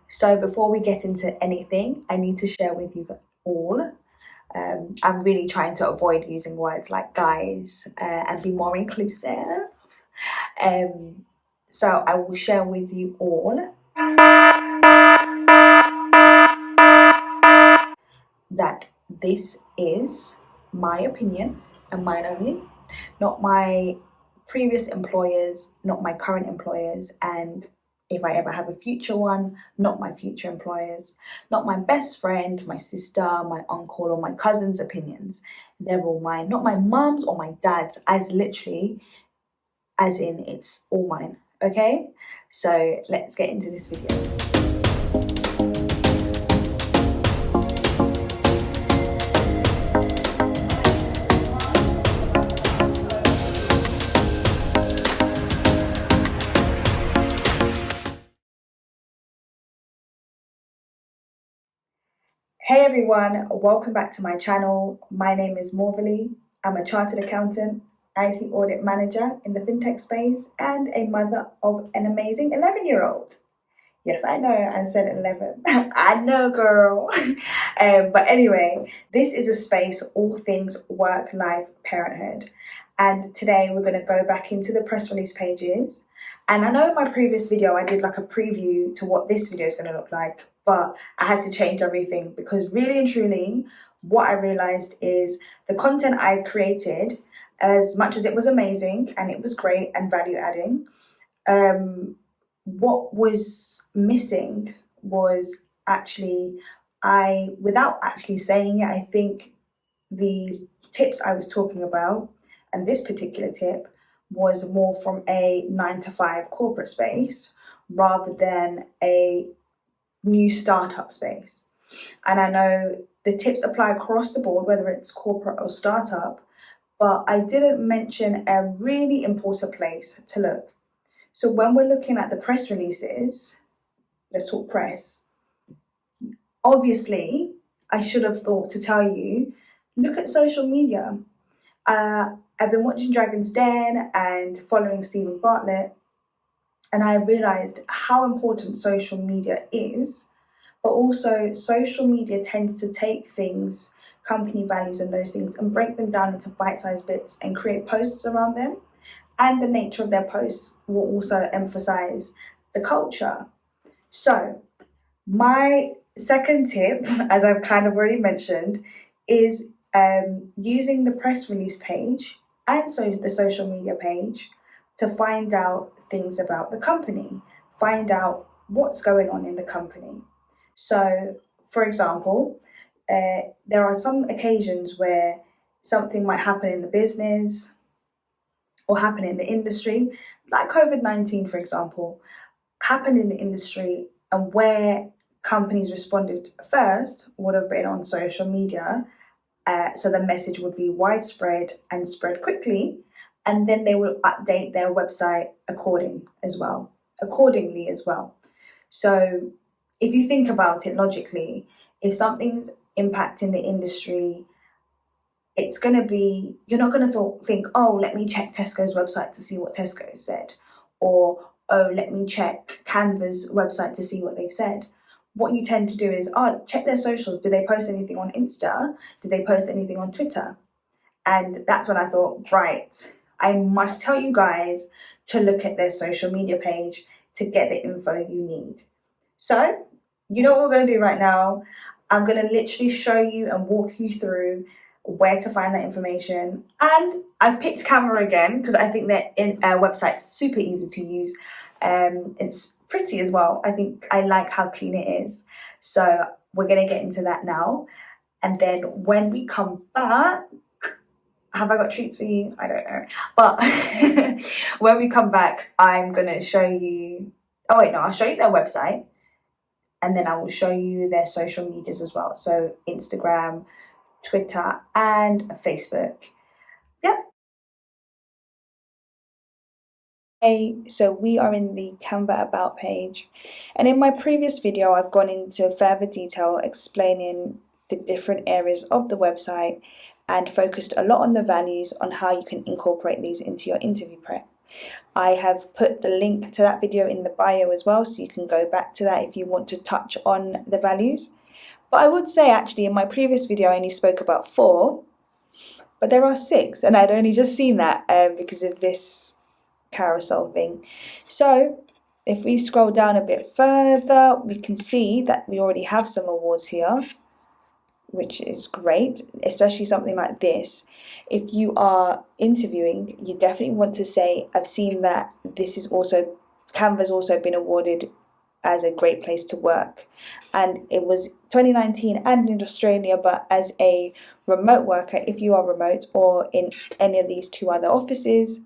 So before we get into anything, I need to share with you all. I'm really trying to avoid using words like guys and be more inclusive. Um, so I will share with you all that this is my opinion and mine only, not my previous employers, not my current employers, and if I ever have a future one, not my future employers, not my best friend, my sister, my uncle, or my cousin's opinions. They're all mine, not my mum's or my dad's, as literally, as in it's all mine. Okay? So let's get into this video. Hey everyone, welcome back to my channel. My name is Morvialee. I'm a chartered accountant, IT audit manager in the fintech space, and a mother of an amazing 11-year-old. Yes, I know, I said 11. I know, girl. But anyway, this is a space all things work, life, parenthood. And today we're going to go back into the press release pages. And I know in my previous video I did like a preview to what this video is going to look like, but I had to change everything because really and truly what I realized is the content I created, as much as it was amazing and it was great and value adding, what was missing was actually, without actually saying it, I think the tips I was talking about, and this particular tip, was more from a 9 to 5 corporate space rather than a new startup space. And I know the tips apply across the board, whether it's corporate or startup, but I didn't mention a really important place to look. So when we're looking at the press releases, let's talk press. Obviously, I should have thought to tell you, look at social media. I've been watching Dragon's Den and following Stephen Bartlett, and I realized how important social media is, but also social media tends to take things, company values and those things, and break them down into bite-sized bits and create posts around them. And the nature of their posts will also emphasize the culture. So my second tip, as I've kind of already mentioned, is using the press release page and so the social media page to find out things about the company, find out what's going on in the company. So, for example, there are some occasions where something might happen in the business or happen in the industry, like COVID-19, for example, happened in the industry, and where companies responded first would have been on social media. So the message would be widespread and spread quickly, and then they will update their website accordingly as well. So if you think about it logically, if something's impacting the industry, it's going to be, you're not going to think, oh, let me check Tesco's website to see what Tesco said, or oh, let me check Canva's website to see what they've said. What you tend to do is, oh, check their socials. Did they post anything on Insta? Did they post anything on Twitter? And that's when I thought, right, I must tell you guys to look at their social media page to get the info you need. So, you know what we're going to do right now? I'm going to literally show you and walk you through where to find that information. And I've picked Canva again because I think their website's super easy to use. It's pretty as well. I think I like how clean it is. So we're going to get into that now. And then when we come back, have I got treats for you? I don't know. But when we come back, I'm going to show you... Oh, wait, no, I'll show you their website. And then I will show you their social medias as well. So Instagram, Twitter, and Facebook. Yep. Hey, so we are in the Canva About page. And in my previous video, I've gone into further detail explaining the different areas of the website and focused a lot on the values on how you can incorporate these into your interview prep. I have put the link to that video in the bio as well, so you can go back to that if you want to touch on the values. But I would say actually in my previous video I only spoke about 4, but there are 6, and I'd only just seen that because of this carousel thing. So if we scroll down a bit further, we can see that we already have some awards here, which is great, especially something like this. If you are interviewing, you definitely want to say, I've seen that this is also, Canva's also been awarded as a great place to work. And it was 2019 and in Australia, but as a remote worker, if you are remote or in any of these 2 other offices,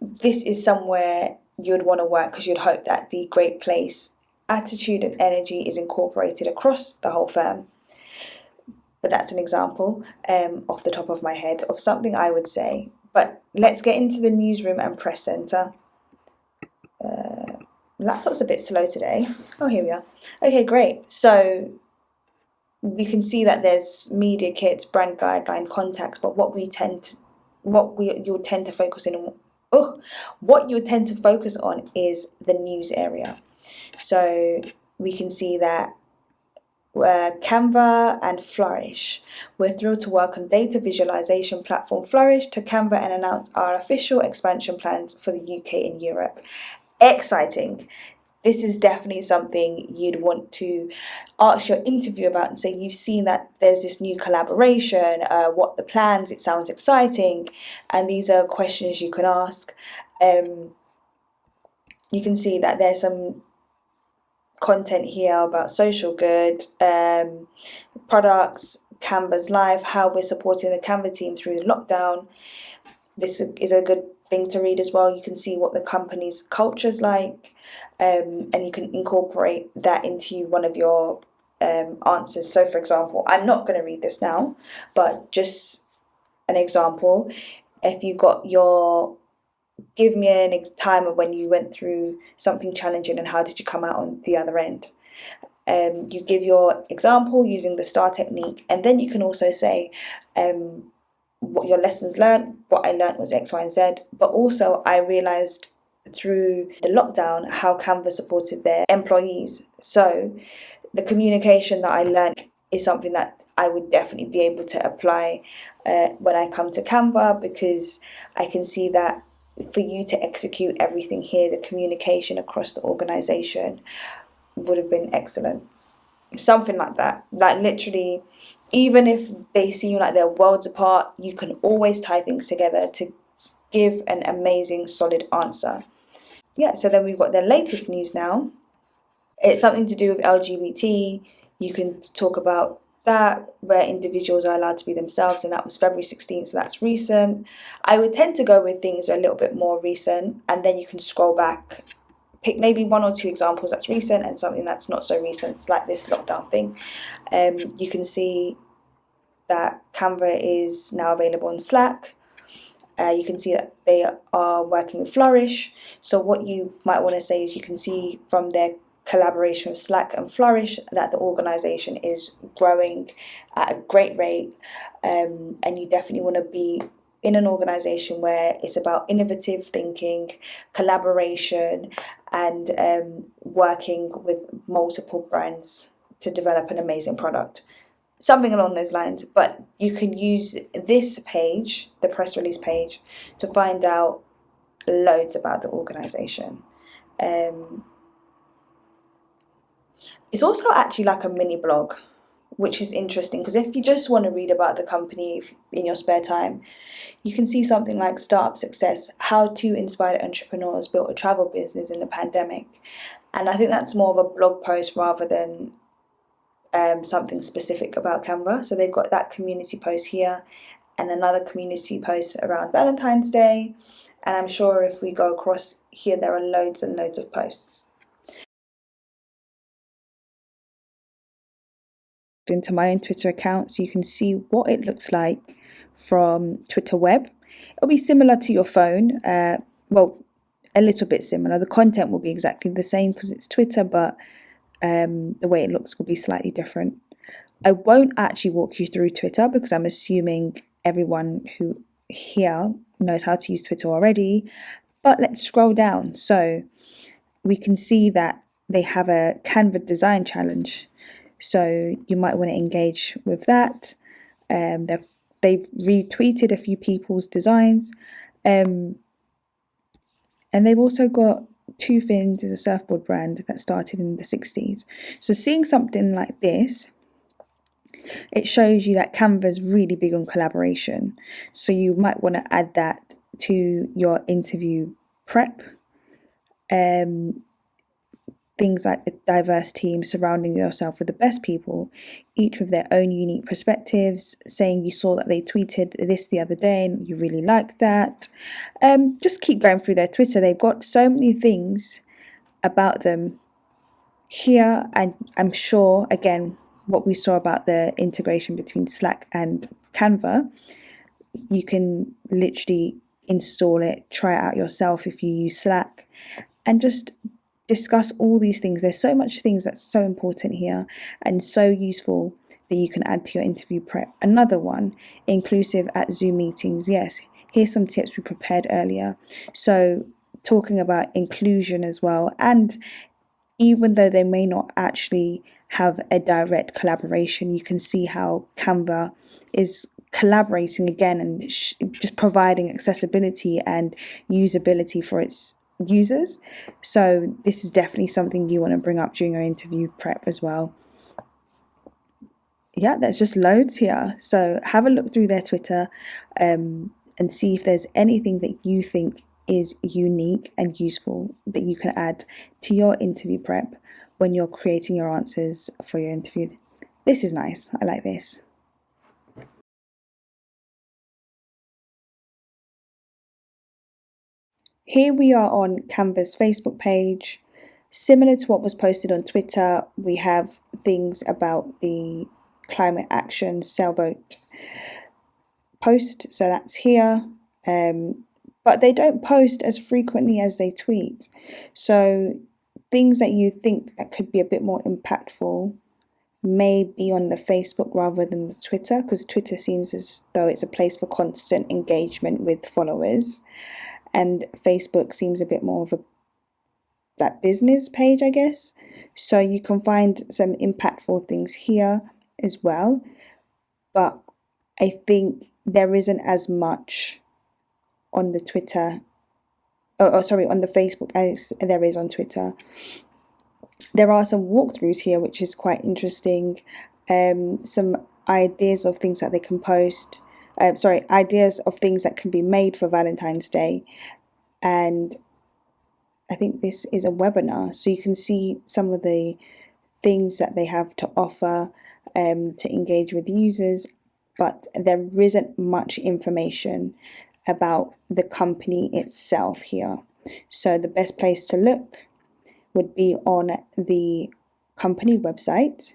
this is somewhere you'd want to work, because you'd hope that the great place attitude and energy is incorporated across the whole firm. But that's an example off the top of my head of something I would say. But let's get into the newsroom and press centre. Laptop's a bit slow today. Oh, here we are. Okay, great. So we can see that there's media kits, brand guideline, contacts, but what you would tend to focus on is the news area. So we can see that Canva and Flourish. We're thrilled to welcome data visualization platform Flourish to Canva and announce our official expansion plans for the UK and Europe. Exciting. This is definitely something you'd want to ask your interview about and say, you've seen that there's this new collaboration, what the plans, it sounds exciting, and these are questions you can ask. You can see that there's some content here about social good, products, Canva's life, how we're supporting the Canva team through the lockdown. This is a good thing to read as well. You can see what the company's culture's like, and you can incorporate that into one of your answers. So for example, I'm not going to read this now, but just an example, if you got your give me a time of when you went through something challenging and how did you come out on the other end. You give your example using the STAR technique, and then you can also say what your lessons learned. What I learned was X, Y, and Z, but also I realised through the lockdown how Canva supported their employees. So the communication that I learned is something that I would definitely be able to apply when I come to Canva, because I can see that for you to execute everything here, the communication across the organisation would have been excellent. Something like that. Like literally, even if they seem like they're worlds apart, you can always tie things together to give an amazing, solid answer. Yeah, so then we've got the latest news now. It's something to do with LGBT. You can talk about that, where individuals are allowed to be themselves, and that was February 16th, so that's recent. I would tend to go with things that are a little bit more recent, and then you can scroll back, pick maybe 1 or 2 examples that's recent and something that's not so recent. It's like this lockdown thing. You can see that Canva is now available on Slack. You can see that they are working with Flourish. So what you might want to say is, you can see from their collaboration with Slack and Flourish that the organisation is growing at a great rate, and you definitely want to be in an organisation where it's about innovative thinking, collaboration, and working with multiple brands to develop an amazing product. Something along those lines. But you can use this page, the press release page, to find out loads about the organisation. It's also actually like a mini blog, which is interesting, because if you just want to read about the company in your spare time, you can see something like Startup Success, how 2 inspired entrepreneurs built a travel business in the pandemic. And I think that's more of a blog post rather than something specific about Canva. So they've got that community post here and another community post around Valentine's Day. And I'm sure if we go across here, there are loads and loads of posts. Into my own Twitter account so you can see what it looks like from Twitter web. It'll be similar to your phone, well, a little bit similar. The content will be exactly the same because it's Twitter, but the way it looks will be slightly different. I won't actually walk you through Twitter because I'm assuming everyone who here knows how to use Twitter already. But let's scroll down. So we can see that they have a Canva design challenge. So you might want to engage with that. They've retweeted a few people's designs. And they've also got Two Fins is a surfboard brand that started in the 60s. So seeing something like this, it shows you that Canva's really big on collaboration. So you might want to add that to your interview prep. Things like a diverse team, surrounding yourself with the best people, each with their own unique perspectives, saying you saw that they tweeted this the other day and you really liked that. Just keep going through their Twitter. They've got so many things about them here, and I'm sure, again, what we saw about the integration between Slack and Canva, you can literally install it, try it out yourself if you use Slack, and just discuss all these things. There's so much things that's so important here and so useful that you can add to your interview prep. Another one, inclusive at Zoom meetings. Yes, here's some tips we prepared earlier. So talking about inclusion as well, and even though they may not actually have a direct collaboration, you can see how Canva is collaborating again and just providing accessibility and usability for its users. So this is definitely something you want to bring up during your interview prep as well. Yeah, there's just loads here. So have a look through their Twitter and see if there's anything that you think is unique and useful that you can add to your interview prep when you're creating your answers for your interview. This is nice. I like this. Here we are on Canva's Facebook page. Similar to what was posted on Twitter, we have things about the climate action sailboat post. So that's here. But they don't post as frequently as they tweet. So things that you think that could be a bit more impactful may be on the Facebook rather than the Twitter, because Twitter seems as though it's a place for constant engagement with followers. And Facebook seems a bit more of that business page, I guess. So you can find some impactful things here as well. But I think there isn't as much on the Twitter, on the Facebook as there is on Twitter. There are some walkthroughs here, which is quite interesting. Some ideas of things that they can post. Ideas of things that can be made for Valentine's Day. And I think this is a webinar, so you can see some of the things that they have to offer to engage with users, but there isn't much information about the company itself here. So the best place to look would be on the company website.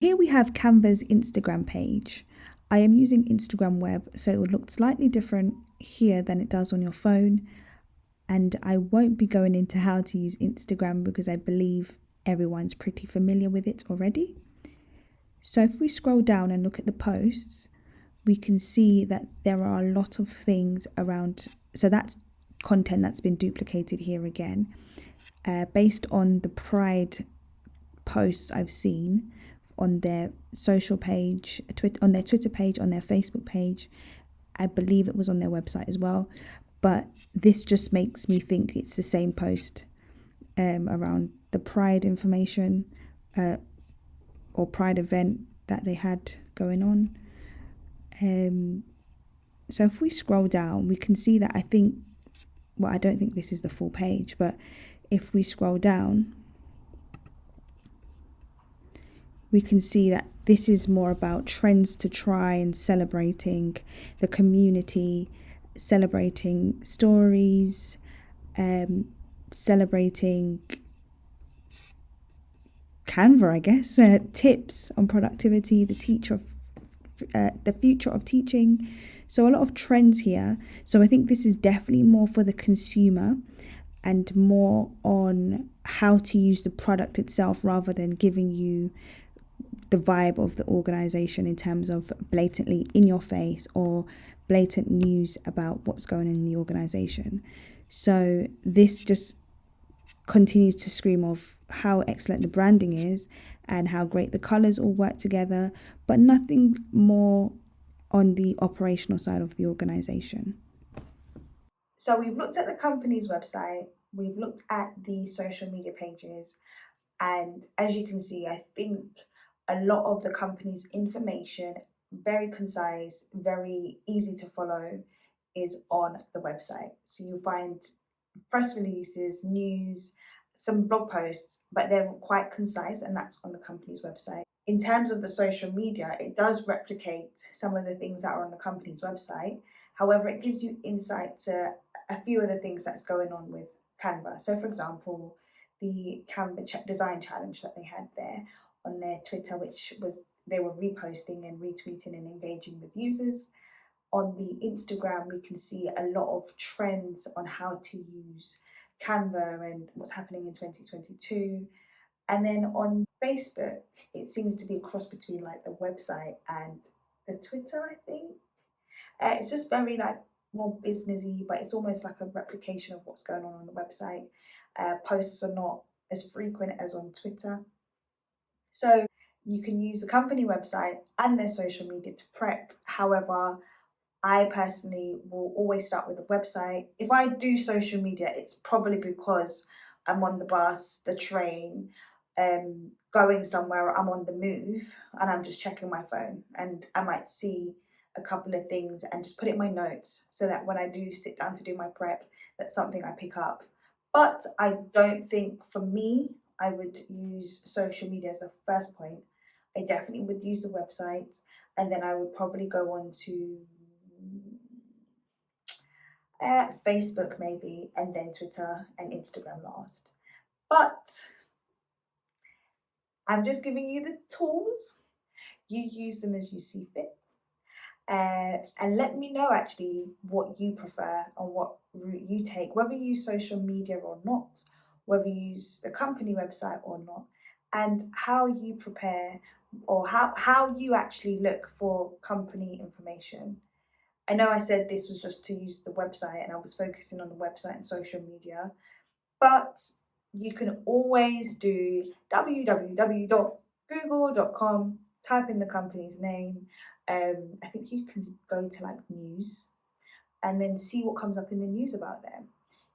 Here we have Canva's Instagram page. I am using Instagram Web, so it will look slightly different here than it does on your phone. And I won't be going into how to use Instagram because I believe everyone's pretty familiar with it already. So if we scroll down and look at the posts, we can see that there are a lot of things around. So that's content that's been duplicated here again. Based on the Pride posts I've seen on their social page, on their Twitter page, on their Facebook page. I believe it was on their website as well. But this just makes me think it's the same post around the Pride information or Pride event that they had going on. So if we scroll down, we can see that I don't think this is the full page, but if we scroll down, we can see that this is more about trends to try and celebrating the community, celebrating stories, celebrating Canva, I guess, tips on productivity, the future of teaching. So a lot of trends here. So I think this is definitely more for the consumer and more on how to use the product itself rather than giving you the vibe of the organization in terms of blatantly in your face or blatant news about what's going on in the organization. So this just continues to scream of how excellent the branding is and how great the colors all work together, but nothing more on the operational side of the organization. So we've looked at the company's website, we've looked at the social media pages, and as you can see, I think a lot of the company's information, very concise, very easy to follow, is on the website. So you'll find press releases, news, some blog posts, but they're quite concise, and that's on the company's website. In terms of the social media, it does replicate some of the things that are on the company's website. However, it gives you insight to a few of the things that's going on with Canva. So, for example, the Canva design challenge that they had there on their Twitter, which was they were reposting and retweeting and engaging with users. On the Instagram, we can see a lot of trends on how to use Canva and what's happening in 2022. And then on Facebook, it seems to be a cross between like the website and the Twitter, I think. It's just very like more businessy, but it's almost like a replication of what's going on the website. Posts are not as frequent as on Twitter. So you can use the company website and their social media to prep. However, I personally will always start with the website. If I do social media, it's probably because I'm on the bus, the train, going somewhere, I'm on the move, and I'm just checking my phone. And I might see a couple of things and just put it in my notes so that when I do sit down to do my prep, that's something I pick up. But I don't think for me, I would use social media as the first point. I definitely would use the website, and then I would probably go on to Facebook maybe, and then Twitter and Instagram last. But I'm just giving you the tools. You use them as you see fit. And let me know actually what you prefer and what route you take, whether you use social media or not, whether you use the company website or not, and how you prepare or how you actually look for company information. I know I said this was just to use the website and I was focusing on the website and social media, but you can always do www.google.com, type in the company's name. I think you can go to like news and then see what comes up in the news about them.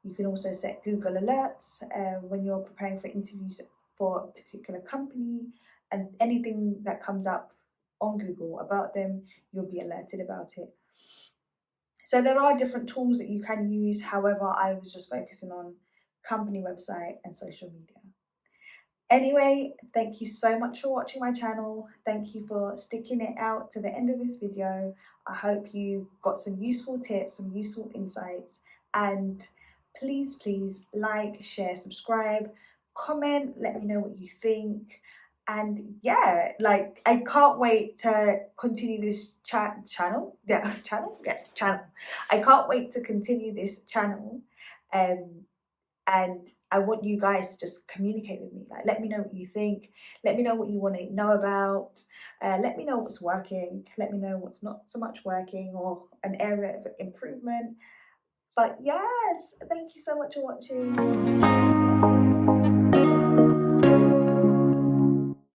You can also set Google alerts when you're preparing for interviews for a particular company, and anything that comes up on Google about them, you'll be alerted about it. So there are different tools that you can use. However, I was just focusing on company website and social media. Anyway, thank you so much for watching my channel. Thank you for sticking it out to the end of this video. I hope you've got some useful tips, some useful insights, and please like, share, subscribe, comment, let me know what you think. And yeah, like I can't wait to continue this channel. Yeah, channel? Yes, channel. I can't wait to continue this channel. And I want you guys to just communicate with me. Like, let me know what you think. Let me know what you want to know about. Let me know what's working. Let me know what's not so much working or an area of improvement. But yes, thank you so much for watching.